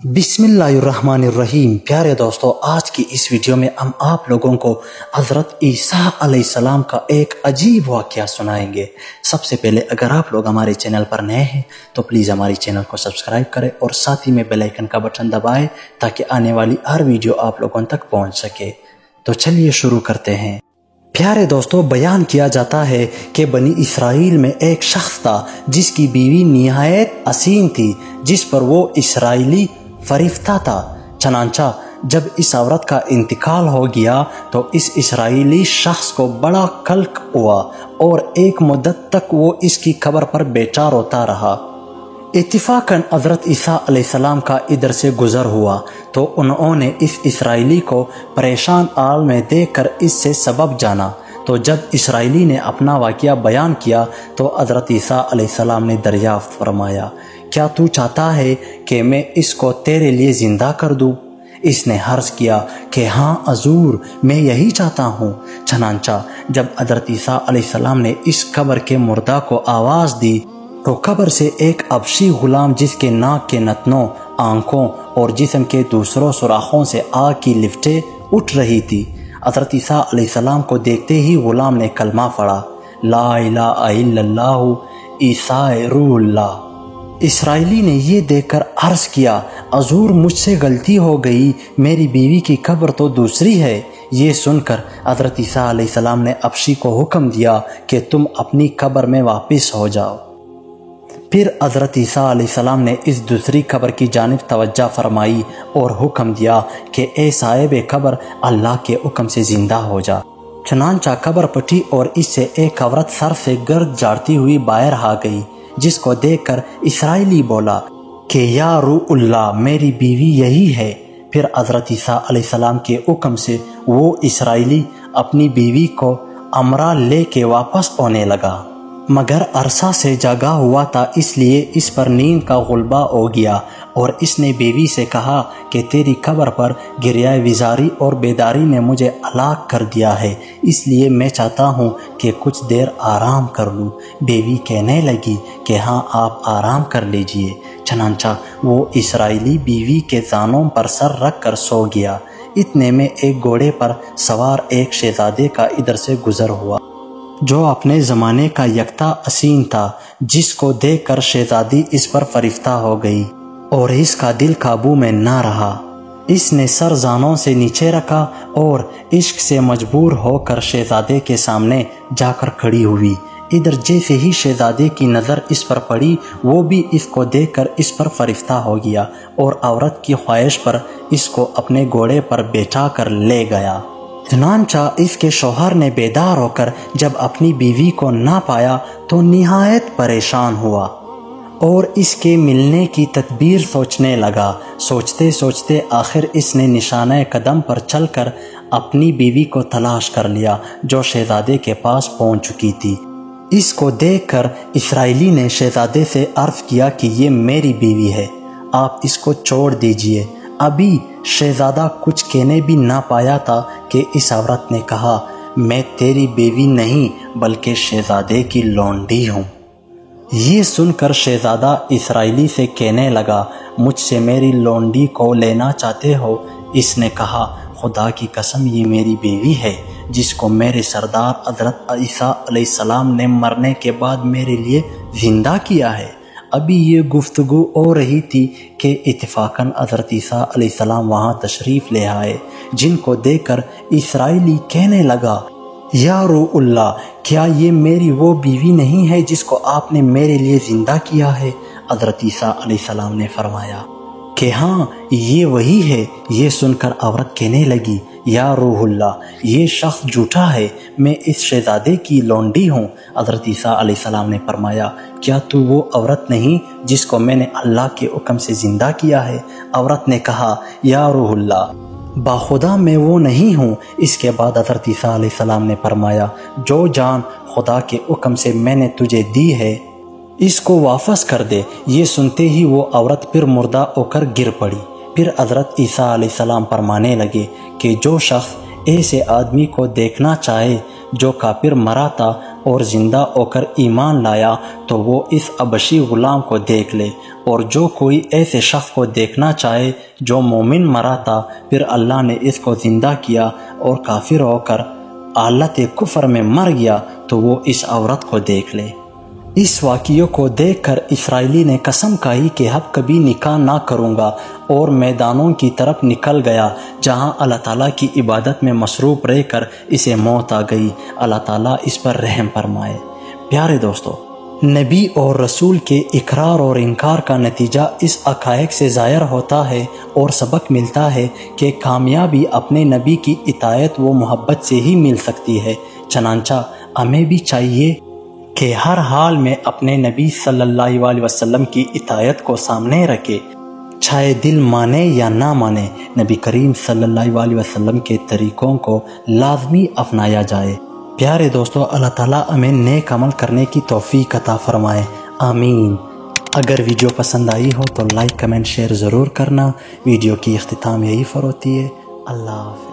बिस्मिल्लाहिर्रहमानिर्रहीम। प्यारे दोस्तों, आज की इस वीडियो में हम आप लोगों को हज़रत ईसा अलैहिस्सलाम का एक अजीब वाक़या सुनाएंगे। सबसे पहले अगर आप लोग हमारे चैनल पर नए हैं तो प्लीज़ हमारे चैनल को सब्सक्राइब करें और साथ ही में बेल आइकन का बटन दबाएं ताकि आने वाली हर वीडियो आप लोगों तक पहुंच सके। तो चलिए शुरू करते हैं। प्यारे दोस्तों, बयान किया जाता है कि बनी इसराइल में एक शख्स था जिसकी बीवी निहायत हसीन थी, जिस पर वो इसराइली फरिश्ता था। चनांचा जब इस औरत का इंतकाल हो गया तो इस इसराइली शख्स को बड़ा कल्क हुआ और एक मुद्दत तक वो इसकी कब्र पर बेचार होता रहा। इत्तिफाकन हज़रत ईसा अलैहिस्सलाम का इधर से गुज़र हुआ तो उन्होंने इस इसराइली को परेशान हाल में देखकर इससे सबब जाना। तो जब इसराइली ने अपना वाक़या बयान किया तो हज़रत ईसा अलैहिस्सलाम ने दरियाफ़्त फरमाया, क्या तू चाहता है कि मैं इसको तेरे लिए ज़िंदा कर दूँ? इसने हर्ज़ किया कि हाँ हज़ूर, मैं यही चाहता हूँ। चनांचा जब हज़रत ईसा अलैहिस्सलाम ने इस कब्र के मुर्दा को आवाज़ दी तो कब्र से एक अबशी गुलाम, जिसके नाक के नतनों, आंखों और जिस्म के दूसरों सुराखों से आग की लिफ्टें उठ रही थी। हज़रत ईसा अलैहिस्सलाम को देखते ही गुलाम ने कलमा पढ़ा, ला इलाहा इल्लल्लाहु ईसा रूहुल्लाह। इसराइली ने ये देखकर अर्ज़ किया, हज़ूर मुझसे गलती हो गई, मेरी बीवी की कब्र तो दूसरी है। ये सुनकर हज़रत ईसा अलैहिस्सलाम ने अबशी को हुक्म दिया कि तुम अपनी कब्र में वापस हो जाओ। फिर हज़रत ईसा अलैहिस्सलाम ने इस दूसरी कब्र की जानिब तवज्जो फरमाई और हुक्म दिया कि ए साहिब कब्र, अल्लाह के हुक्म से ज़िंदा हो जा। चनांचा कब्र पटी और इससे एक औरत सर से गर्द झाड़ती हुई बाहर आ गई, जिसको देखकर इसराइली बोला कि या रूहुल्लाह, मेरी बीवी यही है। फिर हज़रत ईसा अलैहिस्सलाम के हुक्म से वो इसराइली अपनी बीवी को अमरा ले के वापस होने लगा, मगर अरसा से जागा हुआ था इसलिए इस पर नींद का गुलबा हो गया और इसने बीवी से कहा कि तेरी कब्र पर गिरिया विजारी और बेदारी ने मुझे हलाक कर दिया है, इसलिए मैं चाहता हूँ कि कुछ देर आराम कर लूँ। बीवी कहने लगी कि हाँ आप आराम कर लीजिए। चनांचा वो इसराइली बीवी के जानों पर सर रख कर सो गया। इतने में एक घोड़े पर सवार एक शहजादे का इधर से गुजर हुआ जो अपने ज़माने का यकता हसीन था, जिसको देखकर शहजादी इस पर फरिश्ता हो गई और इसका दिल काबू में ना रहा। इसने सर जानों से नीचे रखा और इश्क से मजबूर होकर शहजादे के सामने जाकर खड़ी हुई। इधर जैसे ही शहजादे की नज़र इस पर पड़ी, वो भी इसको देखकर इस पर फरिश्ता हो गया और औरत की ख्वाहिश पर इसको अपने घोड़े पर बैठा कर ले गया। चनांचा इसके शौहर ने बेदार होकर जब अपनी बीवी को ना पाया तो निहायत परेशान हुआ और इसके मिलने की तदबीर सोचने लगा। सोचते सोचते आखिर इसने निशाने कदम पर चलकर अपनी बीवी को तलाश कर लिया, जो शहजादे के पास पहुंच चुकी थी। इसको देखकर इसराइली ने शहजादे से अर्ज़ किया कि ये मेरी बीवी है, आप इसको छोड़ दीजिए। अभी शहजादा कुछ कहने भी ना पाया था कि इस औरत ने कहा, मैं तेरी बीवी नहीं बल्कि शहजादे की लौंडी हूँ। ये सुनकर शहजादा इसराइली से कहने लगा, मुझसे मेरी लौंडी को लेना चाहते हो? इसने कहा, खुदा की कसम ये मेरी बीवी है, जिसको मेरे सरदार हज़रत ईसा अलैहिस्सलाम ने मरने के बाद मेरे लिए ज़िंदा किया है। अभी ये गुफ्तगू हो रही थी कि इत्तिफाकन हज़रत ईसा अलैहिस्सलाम वहाँ तशरीफ़ ले आए, जिनको देखकर इसराइली कहने लगा, या रूहुल्लाह, क्या ये मेरी वो बीवी नहीं है जिसको आपने मेरे लिए ज़िंदा किया है? हज़रत ईसा अलैहिस्सलाम ने फरमाया कि हाँ ये वही है। ये सुनकर औरत कहने लगी, या रूहुल्लाह, ये शख्स झूठा है, मैं इस शहजादे की लौंडी हूँ। हज़रत ईसा अलैहिस्सलाम ने फरमाया, क्या तू वो औरत नहीं जिसको मैंने अल्लाह के हुक्म से ज़िंदा किया है? औरत ने कहा, या रूहुल्लाह, बाखुदा मैं वो नहीं हूँ। इसके बाद हज़रत ईसा अलैहिस्सलाम ने फरमाया, जो जान खुदा के हुक्म से मैंने तुझे दी है इसको वापस कर दे। ये सुनते ही वो औरत फिर मुर्दा होकर गिर पड़ी। फिर हज़रत ईसा अलैहिस्सलाम फरमाने लगे कि जो शख्स ऐसे आदमी को देखना चाहे जो काफिर मरा था, اور زندہ ہو کر ایمان لایا تو وہ اس حبشی غلام کو دیکھ لے، اور جو کوئی ایسے شخص کو دیکھنا چاہے جو مومن مرا تھا پھر اللہ نے اس کو زندہ کیا اور کافر ہو کر حالت کفر میں مر گیا تو وہ اس عورت کو دیکھ لے۔ اس واقعے کو دیکھ کر اسرائیلی نے قسم کھائی کہ اب کبھی نکاح نہ کروں گا، اور میدانوں کی طرف نکل گیا جہاں اللہ تعالیٰ کی عبادت میں مصروف رہ کر اسے موت آ گئی۔ اللہ تعالیٰ اس پر رحم فرمائے۔ پیارے دوستو، نبی اور رسول کے اقرار اور انکار کا نتیجہ اس حقائق سے ظاہر ہوتا ہے اور سبق ملتا ہے کہ کامیابی اپنے نبی کی اطاعت و محبت سے ہی مل سکتی ہے۔ چنانچہ ہمیں بھی چاہیے کہ ہر حال میں اپنے نبی صلی اللہ علیہ وسلم کی اطاعت کو سامنے رکھے، چاہے دل مانے یا نہ مانے، نبی کریم صلی اللہ علیہ وسلم کے طریقوں کو لازمی اپنایا جائے۔ پیارے دوستو، اللہ تعالیٰ ہمیں نیک عمل کرنے کی توفیق عطا فرمائے، آمین۔ اگر ویڈیو پسند آئی ہو تو لائک، کمنٹ، شیئر ضرور کرنا۔ ویڈیو کی اختتام یہی پر ہوتی ہے۔ اللہ حافظ۔